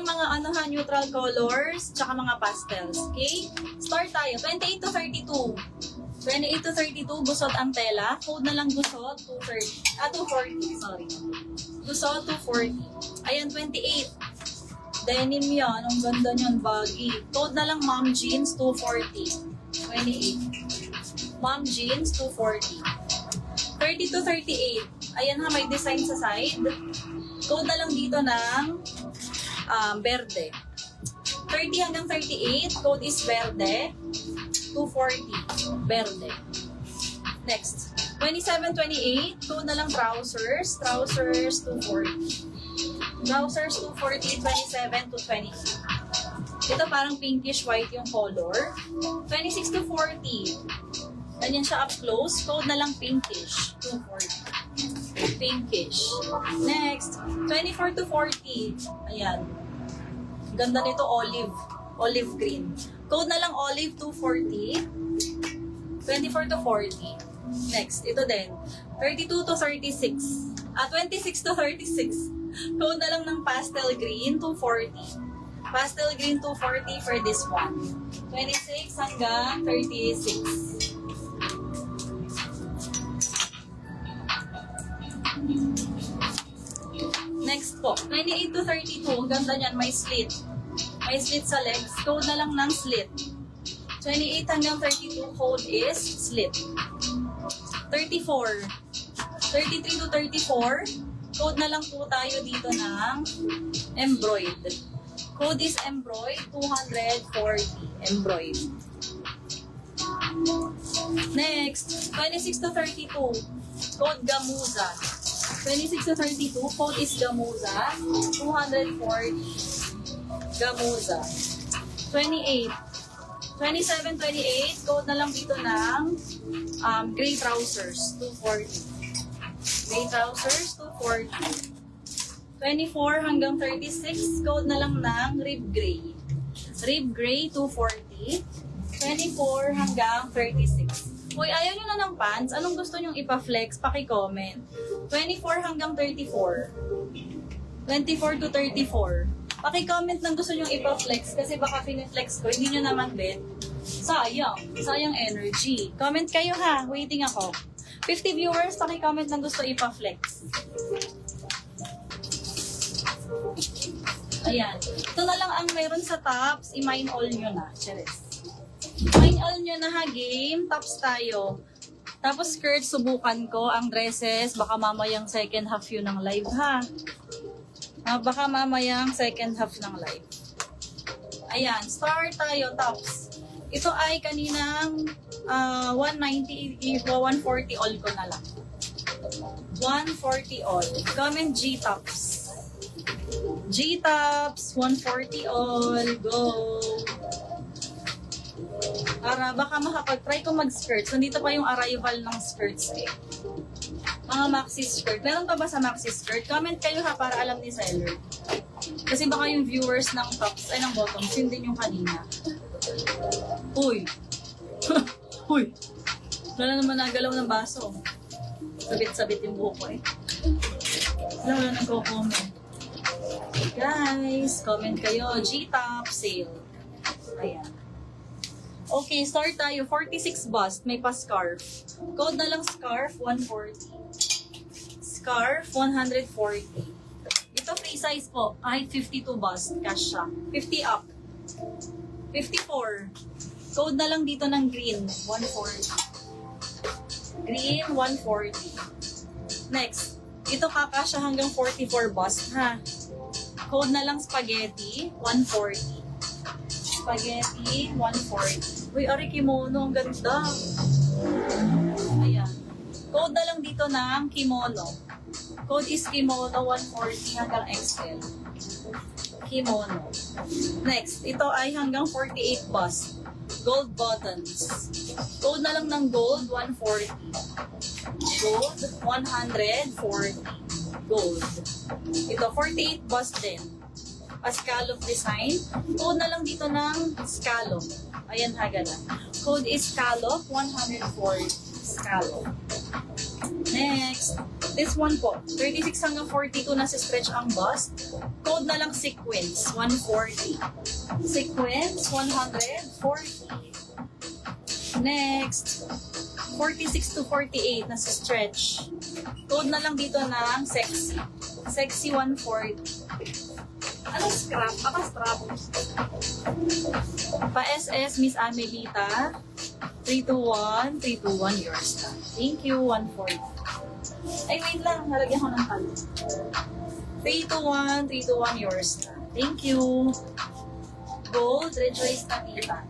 yung mga ano ha, neutral colors, tsaka mga pastels. Okay? Start tayo. 28 to 32. 28 to 32, gusot ang tela. Code na lang gusot, 240, sorry. Gusot, 240. Ayan, 28. Denim yan, ang ganda niyan, baggy. Code na lang mom jeans, 240. 28. Mom jeans, 240. 30 to 38. Ayan ha, may design sa side. Code na lang dito ng verde. 30 hanggang 38, code is verde. 240, verde. Next, 27, 28, code na lang trousers. Trousers, 240. Trousers, 240, 27 to 28. Ito parang pinkish white yung color. 26 to 40. Ganyan siya up close. Code na lang pinkish. 240. Pinkish. Next, 24 to 40. Ayan. Ganda nito, olive. Olive green. Code na lang olive, 240. 24 to 40. Next, ito din. 32 to 36. 26 to 36. Code na lang ng pastel green, 240. Pastel green, 240 for this one. 26 hanggang 36. Next po, 28 to 32. Ang ganda niyan, may slit. May slit sa legs. Code na lang ng slit. 28 hanggang 32, code is slit. 34. 33 to 34. Code na lang po tayo dito ng embroid. Code is embroid, 240. Embroid. Next, 26 to 32. Code gamuza. 26 to 32, code is gamuza, 240. Gamuza. 28. 27, 28, code na lang dito ng gray trousers, 240. Gray trousers, 240. 24 hanggang 36, code na lang ng rib gray. Rib gray, 240. 24 hanggang 36. Hoy, ayaw nyo na ng pants? Anong gusto nyong ipa-flex? Paki-comment. 24 hanggang 34. 24 to 34. Paki-comment ng gusto nyong ipa-flex kasi baka piniflex ko, hindi nyo naman bet. Sayang. Sayang energy. Comment kayo ha. Waiting ako. 50 viewers, paki-comment ng gusto ipa-flex. Ayan. Ito na lang ang meron sa tops. I-mine all nyo na. Cheers. Mine all nyo na ha, game. Tops tayo. Tapos skirt, subukan ko. Ang dresses, baka mamayang second half yun ng live ha. Baka mamayang second half ng live. Ayan, start tayo, tops. Ito ay kaninang 190, 140 all ko na lang. 140 all. Comment G-tops. G-tops, 140 all. Go! Para baka makapag-try ko mag-skirts. Nandito pa yung arrival ng skirts eh. Mga maxi skirt. Meron pa ba sa maxi skirt? Comment kayo ha para alam ni seller. Kasi baka yung viewers ng tops ay ng bottoms, yun din yung kanina. Uy! Uy! Wala naman nagalaw ng baso. Sabit-sabit yung buhok ko eh. Wala nagko-comment. Guys, comment kayo. G-top sale. Ayan. Okay, start tayo. 46 bust. May pa-scarf. Code na lang scarf, 140. Scarf, 140. Ito free size po. Kahit 52 bust. Cash siya. 50 up. 54. Code na lang dito ng green, 140. Green, 140. Next. Ito kakasya hanggang 44 bust ha. Code na lang spaghetti, 140. Spaghetti, 140. Uy, ari kimono, ang ganda. Ayan. Code na lang dito ng kimono. Code is kimono, 140 hanggang XL. Kimono. Next, ito ay hanggang 48 bust. Gold buttons. Code na lang ng gold, 140. Gold, 140. Gold. Ito, 48 bust din. Scallop design. Code na lang dito ng scallop. Ayan ha, ganda. Code is scallop, 140. Scallop. Next, This one po, 36 hanggang 42 na si stretch ang bust. Code na lang sequence, 140. Sequence, 140. Next, 46 to 48 na si stretch. Code na lang dito ng sexy. Sexy 140. Ano scrap? Strap. Pa-SS, Miss Amelita. 321, 321 yours na. Thank you, 140. Ay, wait lang. Nalagyan ko ng halo. 321, 321 yours na. Thank you. Gold, Rejoice Tapita.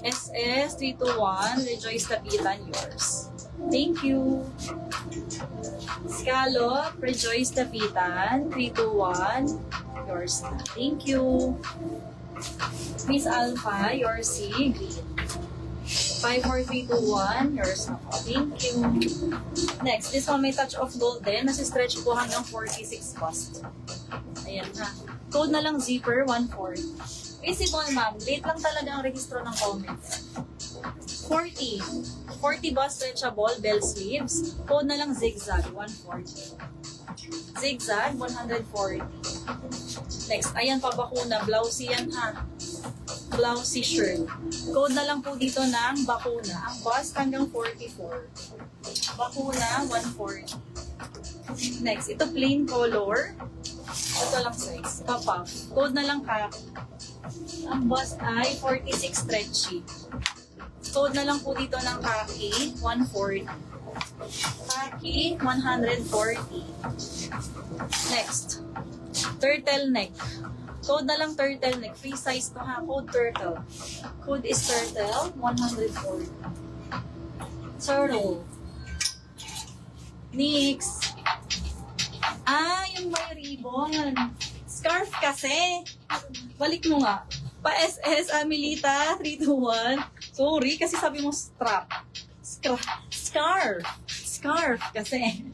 SS, 321, Rejoice Tapitan yours. Thank you. Scallop, Rejoice Tapitan, 321 yours na. Thank you. Miss Alpha, your C, green. 54321, yours na po. Thank you. Next, this one may touch of gold din. Nasi-stretch po hanggang 46 bust. Ayan na. Code na lang zipper, 140. Visible, ma'am. Late lang talaga ang registro ng comments. 40. 40 bust stretchable, bell sleeves. Code na lang zigzag, 140. Zigzag, 140. Next, ayan pa bakuna. Blousey yan ha. Blousey shirt. Code na lang po dito ng bakuna. Ang bust hanggang 44. Bakuna, 140. Next, ito plain color. Ito lang size. Pop-up. Code na lang khaki. Ang bust ay 46 stretchy. Code na lang po dito ng khaki, 140. Khaki, 140. Next, turtleneck. Code na lang turtleneck. Free size to ha. Code turtle. Code is turtle, 140. Turtle. Next. Yung may ribbon. Scarf kasi. Balik mo nga. Pa-SS, Amelita, 321. Sorry, kasi sabi mo strap. Scarf. Scarf kasi.